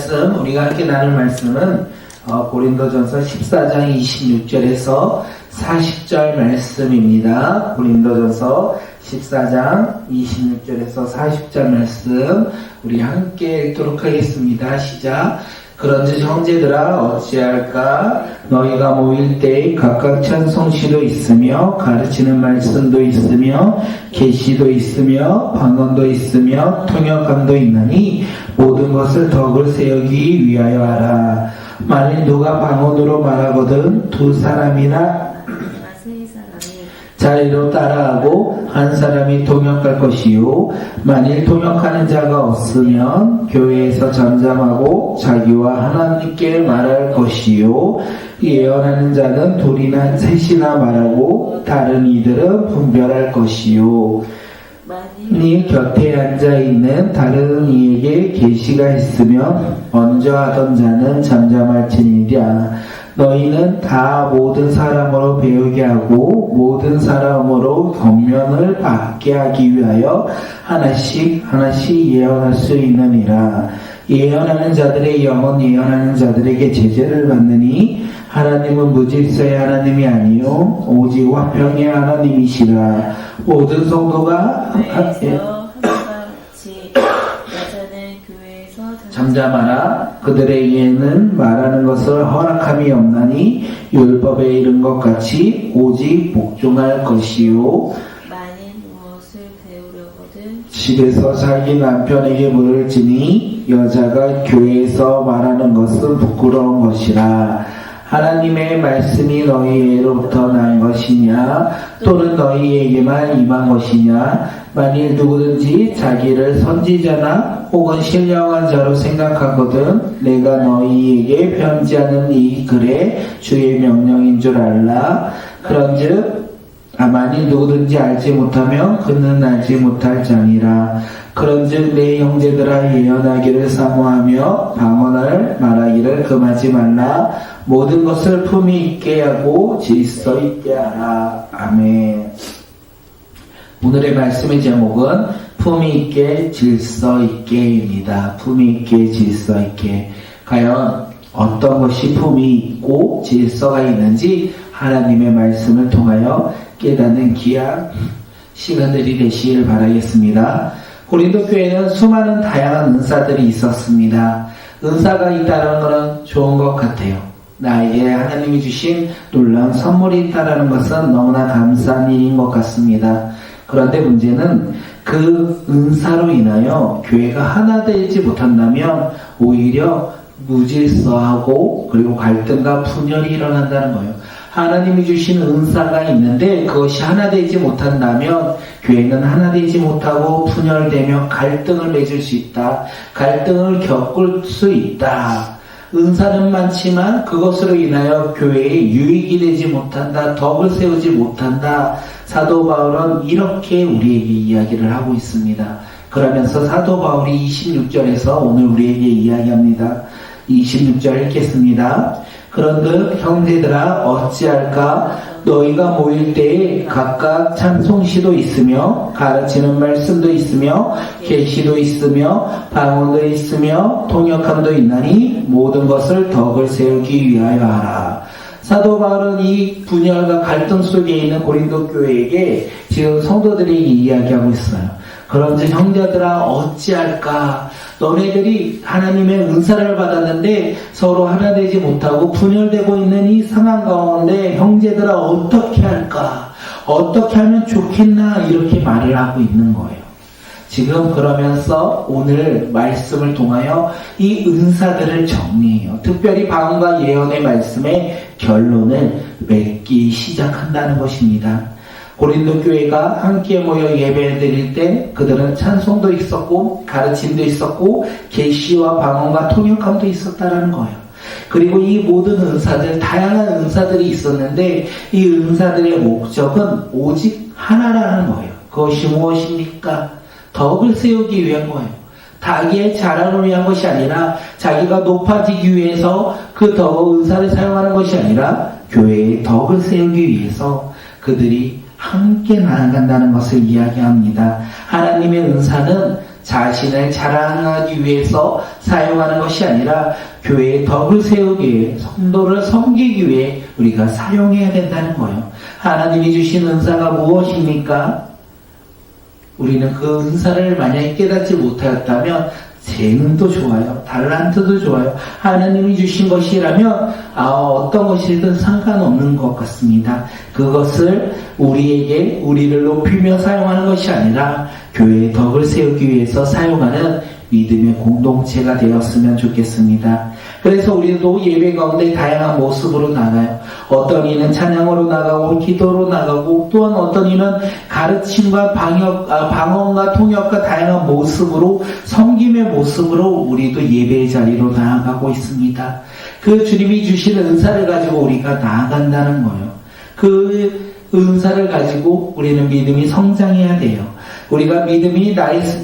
말씀, 우리가 함께 나눌 말씀은 고린도전서 14장 26절에서 40절 말씀입니다. 고린도전서 14장 26절에서 40절 말씀 우리 함께 읽도록 하겠습니다. 시작. 그런즉 형제들아 어찌할까? 너희가 모일 때 각각 찬송시도 있으며 가르치는 말씀도 있으며 계시도 있으며 방언도 있으며 통역감도 있나니 모든 것을 덕을 세우기 위하여 하라. 만일 누가 방언으로 말하거든 두 사람이나 자리로 따라하고 한 사람이 통역할 것이요 만일 통역하는 자가 없으면 교회에서 잠잠하고 자기와 하나님께 말할 것이요 예언하는 자는 둘이나 셋이나 말하고 다른 이들은 분별할 것이요 네 곁에 앉아있는 다른 이에게 계시가 있으면 먼저 하던 자는 잠잠할지니라. 너희는 다 모든 사람으로 배우게 하고 모든 사람으로 권면을 받게 하기 위하여 하나씩 예언할 수 있느니라. 예언하는 자들의 영은 예언하는 자들에게 제재를 받느니 하나님은 무질서의 하나님이 아니요 오직 화평의 하나님이시라. 모든 성도가 잠잠하라. 그들에게는 말하는 것을 허락함이 없나니 율법에 이른 것 같이 오직 복종할 것이요 만일 무엇을 배우려거든 집에서 자기 남편에게 물을지니 여자가 교회에서 말하는 것은 부끄러운 것이라. 하나님의 말씀이 너희로부터 난 것이냐 또는 너희에게만 임한 것이냐. 만일 누구든지 자기를 선지자나 혹은 신령한 자로 생각하거든 내가 너희에게 편지하는 이 글에 주의 명령인 줄 알라. 그런즉 만일 누구든지 알지 못하면 그는 알지 못할 자니라. 그런즉 내 형제들아 예언하기를 사모하며 방언을 말하기를 금하지 말라. 모든 것을 품위 있게 하고 질서 있게 하라. 아멘. 오늘의 말씀의 제목은 품위 있게 질서 있게입니다. 품위 있게 질서 있게. 과연 어떤 것이 품위 있고 질서가 있는지 하나님의 말씀을 통하여 깨닫는 귀한 시간들이 되시기를 바라겠습니다. 고린도 교회는 수많은 다양한 은사들이 있었습니다. 은사가 있다는 것은 좋은 것 같아요. 나에게 하나님이 주신 놀라운 선물이 있다는 것은 너무나 감사한 일인 것 같습니다. 그런데 문제는 그 은사로 인하여 교회가 하나 되지 못한다면 오히려 무질서하고 그리고 갈등과 분열이 일어난다는 거예요. 하나님이 주신 은사가 있는데 그것이 하나 되지 못한다면 교회는 하나 되지 못하고 분열되며 갈등을 맺을 수 있다. 갈등을 겪을 수 있다. 은사는 많지만 그것으로 인하여 교회에 유익이 되지 못한다. 덕을 세우지 못한다. 사도 바울은 이렇게 우리에게 이야기를 하고 있습니다. 그러면서 사도 바울이 26절에서 오늘 우리에게 이야기합니다. 26절 읽겠습니다. 그런즉 형제들아 어찌할까? 너희가 모일 때에 각각 찬송시도 있으며 가르치는 말씀도 있으며 계시도 있으며 방언도 있으며 통역함도 있나니 모든 것을 덕을 세우기 위하여 하라. 사도 바울은 이 분열과 갈등 속에 있는 고린도 교회에게 지금 성도들에게 이야기하고 있어요. 그런즉 형제들아 어찌할까? 너네들이 하나님의 은사를 받았는데 서로 하나 되지 못하고 분열되고 있는 이 상황 가운데 형제들아 어떻게 할까? 어떻게 하면 좋겠나? 이렇게 말을 하고 있는 거예요. 지금 그러면서 오늘 말씀을 통하여 이 은사들을 정리해요. 특별히 방언과 예언의 말씀의 결론을 맺기 시작한다는 것입니다. 고린도 교회가 함께 모여 예배를 드릴 때 그들은 찬송도 있었고 가르침도 있었고 계시와 방언과 통역함도 있었다는 거예요. 그리고 이 모든 은사들, 다양한 은사들이 있었는데 이 은사들의 목적은 오직 하나라는 거예요. 그것이 무엇입니까? 덕을 세우기 위한 거예요. 자기의 자랑을 위한 것이 아니라 자기가 높아지기 위해서 그 은사를 사용하는 것이 아니라 교회의 덕을 세우기 위해서 그들이 함께 나아간다는 것을 이야기합니다. 하나님의 은사는 자신을 자랑하기 위해서 사용하는 것이 아니라 교회의 덕을 세우기 위해, 성도를 섬기기 위해 우리가 사용해야 된다는 거예요. 하나님이 주신 은사가 무엇입니까? 우리는 그 은사를 만약에 깨닫지 못하였다면 재능도 좋아요. 달란트도 좋아요. 하나님이 주신 것이라면 어떤 것이든 상관없는 것 같습니다. 그것을 우리를 높이며 사용하는 것이 아니라 교회의 덕을 세우기 위해서 사용하는 믿음의 공동체가 되었으면 좋겠습니다. 그래서 우리도 예배 가운데 다양한 모습으로 나가요. 어떤 이는 찬양으로 나가고 기도로 나가고, 또한 어떤 이는 가르침과 방언과 통역과 다양한 모습으로, 섬김의 모습으로 우리도 예배의 자리로 나아가고 있습니다. 그 주님이 주신 은사를 가지고 우리가 나아간다는 거예요. 그 은사를 가지고 우리는 믿음이 성장해야 돼요. 우리가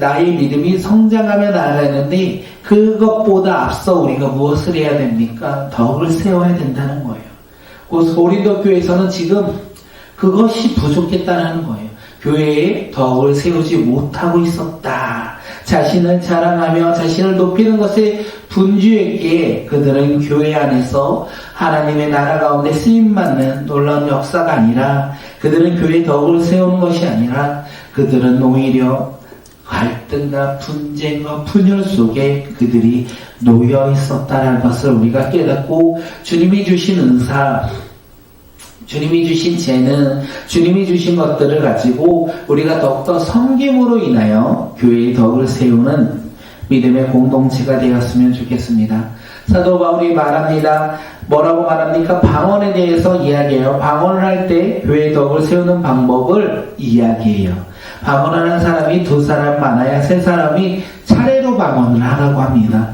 나의 믿음이 성장하며 나아가는데, 그것보다 앞서 우리가 무엇을 해야 됩니까? 덕을 세워야 된다는 거예요. 고린도 교회에서는 지금 그것이 부족했다는 거예요. 교회에 덕을 세우지 못하고 있었다. 자신을 자랑하며 자신을 높이는 것에 분주했기에 그들은 교회 안에서 하나님의 나라 가운데 쓰임받는 놀라운 역사가 아니라, 그들은 교회의 덕을 세우는 것이 아니라 그들은 오히려 갈등과 분쟁과 분열 속에 그들이 놓여 있었다는 것을 우리가 깨닫고, 주님이 주신 은사, 주님이 주신 재능, 주님이 주신 것들을 가지고 우리가 더욱더 섬김으로 인하여 교회의 덕을 세우는 믿음의 공동체가 되었으면 좋겠습니다. 사도 바울이 말합니다. 뭐라고 말합니까? 방언에 대해서 이야기해요. 방언을 할 때 교회의 덕을 세우는 방법을 이야기해요. 방언하는 사람이 2사람 많아야 3사람이 차례로 방언을 하라고 합니다.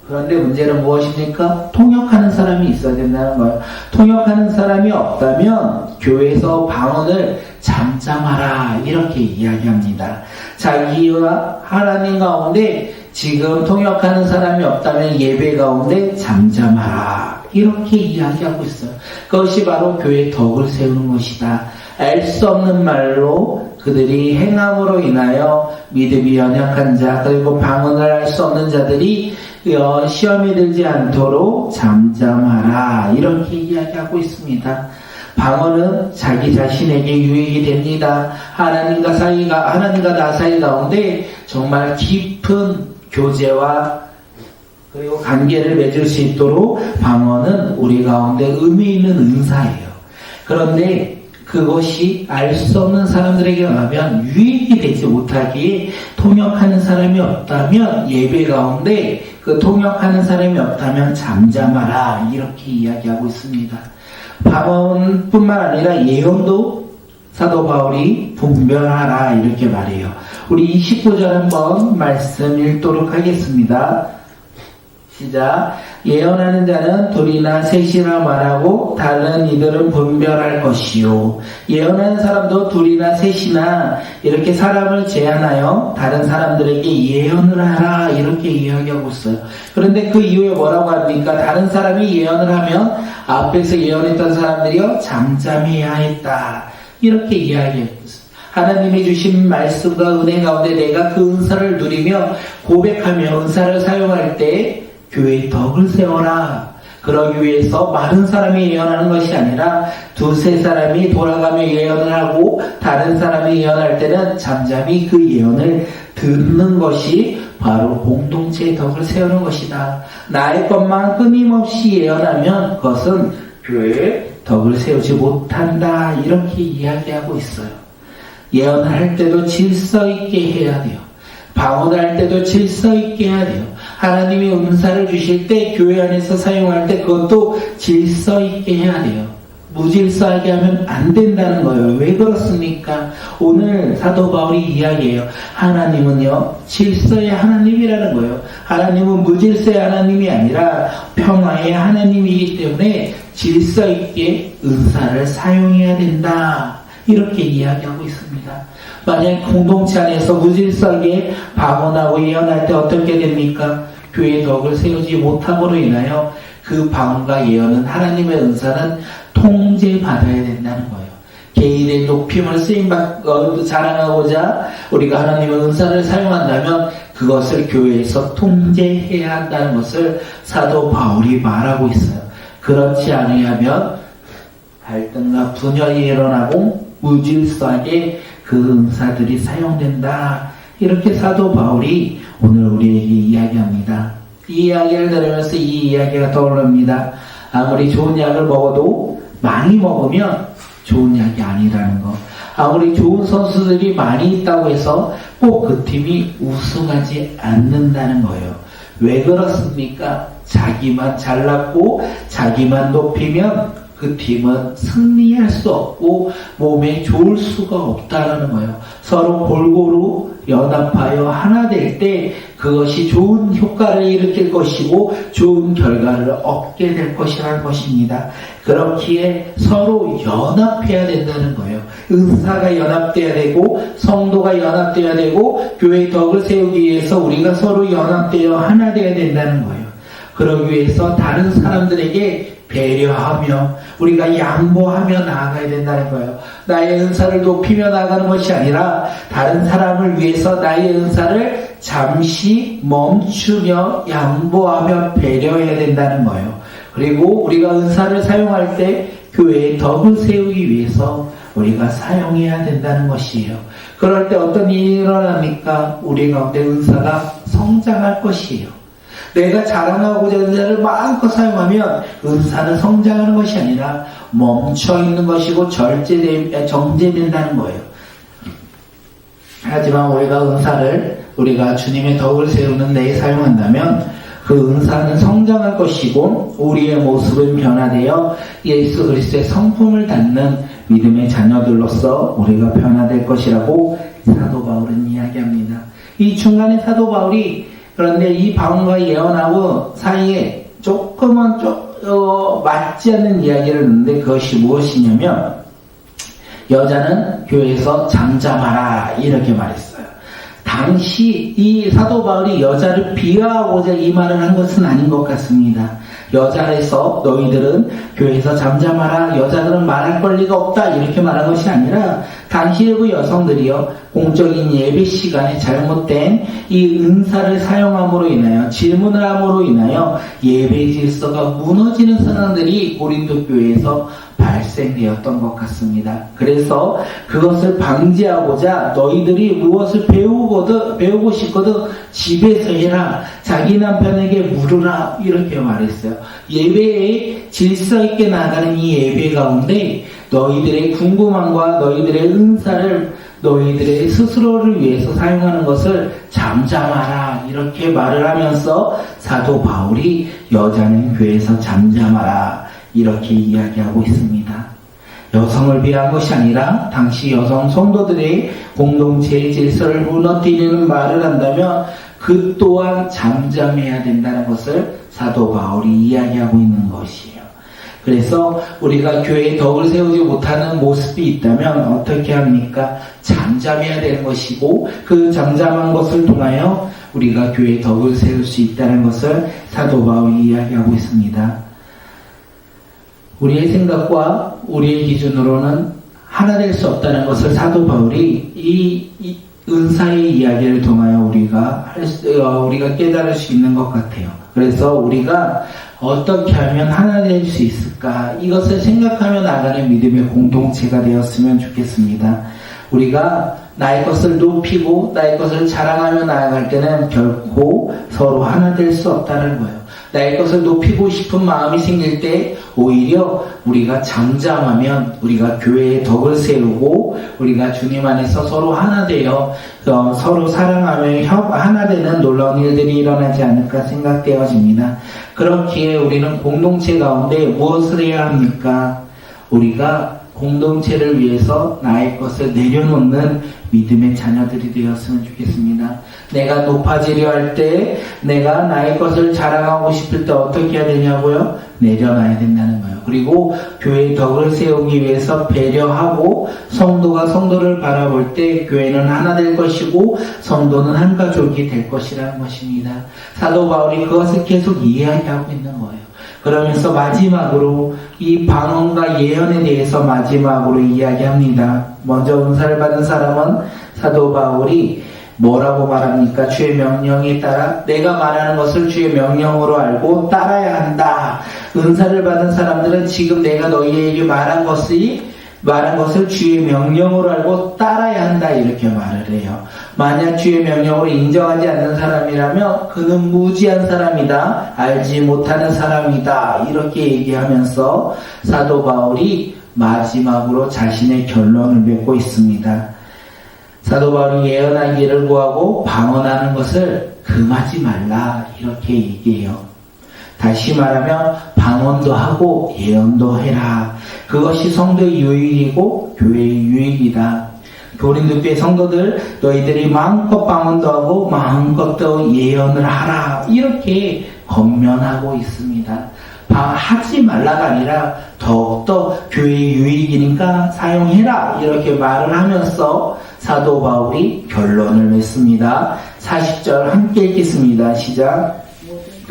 그런데 문제는 무엇입니까? 통역하는 사람이 있어야 된다는 거예요. 통역하는 사람이 없다면 교회에서 방언을 잠잠하라, 이렇게 이야기합니다. 자기와 하나님 가운데 지금 통역하는 사람이 없다면 예배 가운데 잠잠하라, 이렇게 이야기하고 있어요. 그것이 바로 교회의 덕을 세우는 것이다. 알 수 없는 말로 그들이 행함으로 인하여 믿음이 연약한 자, 그리고 방언을 할 수 없는 자들이 시험에 들지 않도록 잠잠하라, 이렇게 이야기하고 있습니다. 방언은 자기 자신에게 유익이 됩니다. 하나님과 나 사이 가운데 정말 깊은 교제와 그리고 관계를 맺을 수 있도록 방언은 우리 가운데 의미 있는 은사예요. 그런데 그것이 알 수 없는 사람들에게 가면 유익이 되지 못하기에, 통역하는 사람이 없다면 예배 가운데 그 통역하는 사람이 없다면 잠잠하라, 이렇게 이야기하고 있습니다. 방언뿐만 아니라 예언도 사도 바울이 분별하라, 이렇게 말해요. 우리 29절 한번 말씀 읽도록 하겠습니다. 시작. 예언하는 자는 둘이나 셋이나 말하고 다른 이들은 분별할 것이요. 예언하는 사람도 둘이나 셋이나 이렇게 사람을 제한하여 다른 사람들에게 예언을 하라, 이렇게 이야기하고 있어요. 그런데 그 이후에 뭐라고 합니까? 다른 사람이 예언을 하면 앞에서 예언했던 사람들이요 잠잠해야 했다, 이렇게 이야기했어요. 하나님이 주신 말씀과 은혜 가운데 내가 그 은사를 누리며 고백하며 은사를 사용할 때 교회의 덕을 세워라. 그러기 위해서 많은 사람이 예언하는 것이 아니라 2-3사람이 돌아가며 예언을 하고 다른 사람이 예언할 때는 잠잠히 그 예언을 듣는 것이 바로 공동체의 덕을 세우는 것이다. 나의 것만 끊임없이 예언하면 그것은 교회의 덕을 세우지 못한다, 이렇게 이야기하고 있어요. 예언을 할 때도 질서 있게 해야 돼요. 방언을 할 때도 질서 있게 해야 돼요. 하나님이 은사를 주실 때 교회 안에서 사용할 때 그것도 질서 있게 해야 돼요. 무질서하게 하면 안 된다는 거예요. 왜 그렇습니까? 오늘 사도 바울이 이야기해요. 하나님은요 질서의 하나님이라는 거예요. 하나님은 무질서의 하나님이 아니라 평화의 하나님이기 때문에 질서 있게 은사를 사용해야 된다, 이렇게 이야기하고 있습니다. 만약 공동체 안에서 무질서하게 방언하고 예언할 때 어떻게 됩니까? 교회의 덕을 세우지 못함으로 인하여 그 방언과 예언은, 하나님의 은사는 통제받아야 된다는 거예요. 개인의 높임을 자랑하고자 우리가 하나님의 은사를 사용한다면 그것을 교회에서 통제해야 한다는 것을 사도 바울이 말하고 있어요. 그렇지 않으면 갈등과 분열이 일어나고 무질서하게 그 은사들이 사용된다. 이렇게 사도 바울이 오늘 우리에게 이야기합니다. 이 이야기를 들으면서 이 이야기가 떠오릅니다. 아무리 좋은 약을 먹어도 많이 먹으면 좋은 약이 아니라는 거. 아무리 좋은 선수들이 많이 있다고 해서 꼭 그 팀이 우승하지 않는다는 거예요. 왜 그렇습니까? 자기만 잘났고 자기만 높이면 그 팀은 승리할 수 없고 몸에 좋을 수가 없다는 거예요. 서로 골고루 연합하여 하나 될 때 그것이 좋은 효과를 일으킬 것이고 좋은 결과를 얻게 될 것이라는 것입니다. 그렇기에 서로 연합해야 된다는 거예요. 은사가 연합돼야 되고 성도가 연합돼야 되고 교회의 덕을 세우기 위해서 우리가 서로 연합되어 하나 되어야 된다는 거예요. 그러기 위해서 다른 사람들에게 배려하며 우리가 양보하며 나아가야 된다는 거예요. 나의 은사를 높이며 나아가는 것이 아니라 다른 사람을 위해서 나의 은사를 잠시 멈추며 양보하며 배려해야 된다는 거예요. 그리고 우리가 은사를 사용할 때 교회의 덕을 세우기 위해서 우리가 사용해야 된다는 것이에요. 그럴 때 어떤 일이 일어납니까? 우리 가운데 은사가 성장할 것이에요. 내가 자랑하고자 은사를 마음껏 사용하면 은사는 성장하는 것이 아니라 멈춰있는 것이고 정제된다는 거예요. 하지만 우리가 은사를 우리가 주님의 덕을 세우는 데에 사용한다면 그 은사는 성장할 것이고 우리의 모습은 변화되어 예수 그리스도의 성품을 닮는 믿음의 자녀들로서 우리가 변화될 것이라고 사도 바울은 이야기합니다. 이 중간에 사도 바울이 그런데 이 바울과 예언하고 사이에 조금은 맞지 않는 이야기를 했는데 그것이 무엇이냐면 여자는 교회에서 잠잠하라 이렇게 말했어요. 당시 이 사도 바울이 여자를 비하하고자 이 말을 한 것은 아닌 것 같습니다. 여자에서 너희들은 교회에서 잠잠하라, 여자들은 말할 권리가 없다 이렇게 말한 것이 아니라 당시 일부 여성들이요 공적인 예배 시간에 잘못된 이 은사를 사용함으로 인하여 질문을 함으로 인하여 예배 질서가 무너지는 상황들이 고린도 교회에서 발생되었던 것 같습니다. 그래서 그것을 방지하고자 너희들이 무엇을 배우고 싶거든 집에서 해라. 자기 남편에게 물으라. 이렇게 말했어요. 예배에 질서 있게 나가는 이 예배 가운데 너희들의 궁금함과 너희들의 은사를 너희들의 스스로를 위해서 사용하는 것을 잠잠하라. 이렇게 말을 하면서 사도 바울이 여자는 교회에서 잠잠하라. 이렇게 이야기하고 있습니다. 여성을 비한 것이 아니라 당시 여성 성도들의 공동체의 질서를 무너뜨리는 말을 한다면 그 또한 잠잠해야 된다는 것을 사도 바울이 이야기하고 있는 것이에요. 그래서 우리가 교회의 덕을 세우지 못하는 모습이 있다면 어떻게 합니까? 잠잠해야 되는 것이고 그 잠잠한 것을 통하여 우리가 교회의 덕을 세울 수 있다는 것을 사도 바울이 이야기하고 있습니다. 우리의 생각과 우리의 기준으로는 하나 될 수 없다는 것을 사도 바울이 이 은사의 이야기를 통하여 우리가 깨달을 수 있는 것 같아요. 그래서 우리가 어떻게 하면 하나 될 수 있을까? 이것을 생각하며 나가는 믿음의 공동체가 되었으면 좋겠습니다. 우리가 나의 것을 높이고 나의 것을 자랑하며 나아갈 때는 결코 서로 하나 될 수 없다는 거예요. 나의 것을 높이고 싶은 마음이 생길 때 오히려 우리가 잠잠하면 우리가 교회의 덕을 세우고 우리가 주님 안에서 서로 하나 되어 서로 사랑하며 하나 되는 놀라운 일들이 일어나지 않을까 생각되어집니다. 그렇기에 우리는 공동체 가운데 무엇을 해야 합니까? 우리가 공동체를 위해서 나의 것을 내려놓는 믿음의 자녀들이 되었으면 좋겠습니다. 내가 높아지려 할 때, 내가 나의 것을 자랑하고 싶을 때 어떻게 해야 되냐고요? 내려놔야 된다는 거예요. 그리고 교회의 덕을 세우기 위해서 배려하고 성도가 성도를 바라볼 때 교회는 하나 될 것이고 성도는 한 가족이 될 것이라는 것입니다. 사도 바울이 그것을 계속 이야기하고 있는 거예요. 그러면서 마지막으로 이 방언과 예언에 대해서 마지막으로 이야기합니다. 먼저 은사를 받은 사람은 사도 바울이 뭐라고 말합니까? 주의 명령에 따라 내가 말하는 것을 주의 명령으로 알고 따라야 한다. 은사를 받은 사람들은 지금 내가 너희에게 말한 것을 주의 명령으로 알고 따라야 한다. 이렇게 말을 해요. 만약 주의 명령으로 인정하지 않는 사람이라면 그는 무지한 사람이다. 알지 못하는 사람이다. 이렇게 얘기하면서 사도 바울이 마지막으로 자신의 결론을 맺고 있습니다. 사도 바울이 예언하기를 구하고 방언하는 것을 금하지 말라 이렇게 얘기해요. 다시 말하면 방언도 하고 예언도 해라. 그것이 성도의 유익이고 교회의 유익이다. 고린도 교회 성도들 너희들이 마음껏 방언도 하고 마음껏 또 예언을 하라 이렇게 권면하고 있습니다. 하지 말라가 아니라 더욱더 교회의 유익이니까 사용해라 이렇게 말을 하면서 사도 바울이 결론을 맺습니다. 40절 함께 읽겠습니다. 시작.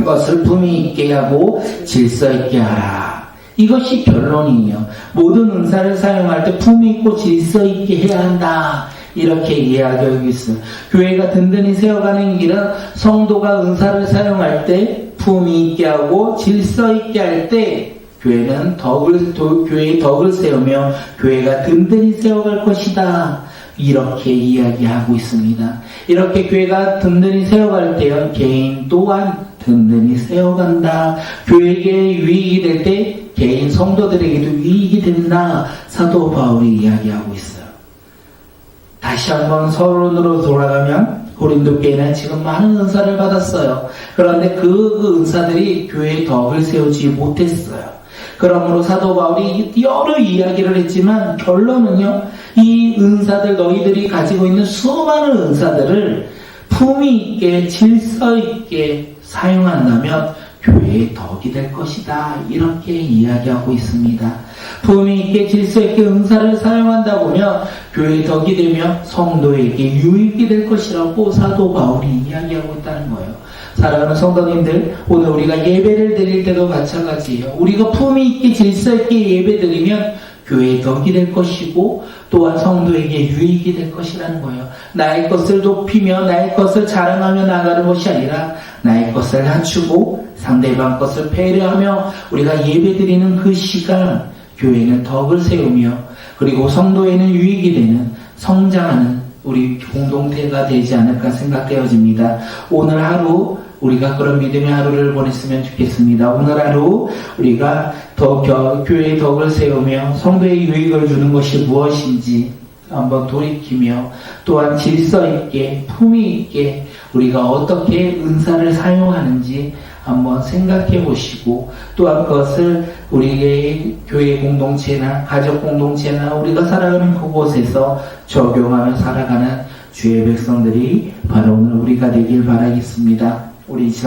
것을 품위 있게 하고 질서 있게 하라. 이것이 결론이에요. 모든 은사를 사용할 때 품위 있고 질서 있게 해야 한다. 이렇게 이야기하고 있어요. 교회가 든든히 세워가는 길은 성도가 은사를 사용할 때 품위 있게 하고 질서 있게 할 때 교회는 교회의 덕을 세우며 교회가 든든히 세워갈 것이다. 이렇게 이야기하고 있습니다. 이렇게 교회가 든든히 세워갈 때요, 개인 또한 든든히 세워간다. 교회에게 유익이 될 때 개인 성도들에게도 유익이 된다. 사도 바울이 이야기하고 있어요. 다시 한번 서론으로 돌아가면 고린도 교회는 지금 많은 은사를 받았어요. 그런데 그 은사들이 교회의 덕을 세우지 못했어요. 그러므로 사도 바울이 여러 이야기를 했지만 결론은요, 이 은사들 너희들이 가지고 있는 수많은 은사들을 품위 있게 질서 있게 사용한다면 교회의 덕이 될 것이다. 이렇게 이야기하고 있습니다. 품위 있게 질서 있게 은사를 사용한다 보면 교회의 덕이 되며 성도에게 유익이 될 것이라고 사도 바울이 이야기하고 있다는 거예요. 사랑하는 성도님들, 오늘 우리가 예배를 드릴 때도 마찬가지예요. 우리가 품위 있게 질서 있게 예배 드리면 교회의 덕이 될 것이고 또한 성도에게 유익이 될 것이라는 거예요. 나의 것을 높이며 나의 것을 자랑하며 나가는 것이 아니라 나의 것을 낮추고 상대방 것을 배려하며 우리가 예배 드리는 그 시간 교회는 덕을 세우며 그리고 성도에는 유익이 되는 성장하는 우리 공동체가 되지 않을까 생각되어집니다. 오늘 하루 우리가 그런 믿음의 하루를 보냈으면 좋겠습니다. 오늘 하루 우리가 교회의 덕을 세우며 성도의 유익을 주는 것이 무엇인지 한번 돌이키며 또한 질서 있게 품위 있게 우리가 어떻게 은사를 사용하는지 한번 생각해 보시고 또한 그것을 우리의 교회 공동체나 가족 공동체나 우리가 살아가는 그곳에서 적용하며 살아가는 주의 백성들이 바로 오늘 우리가 되길 바라겠습니다. 우리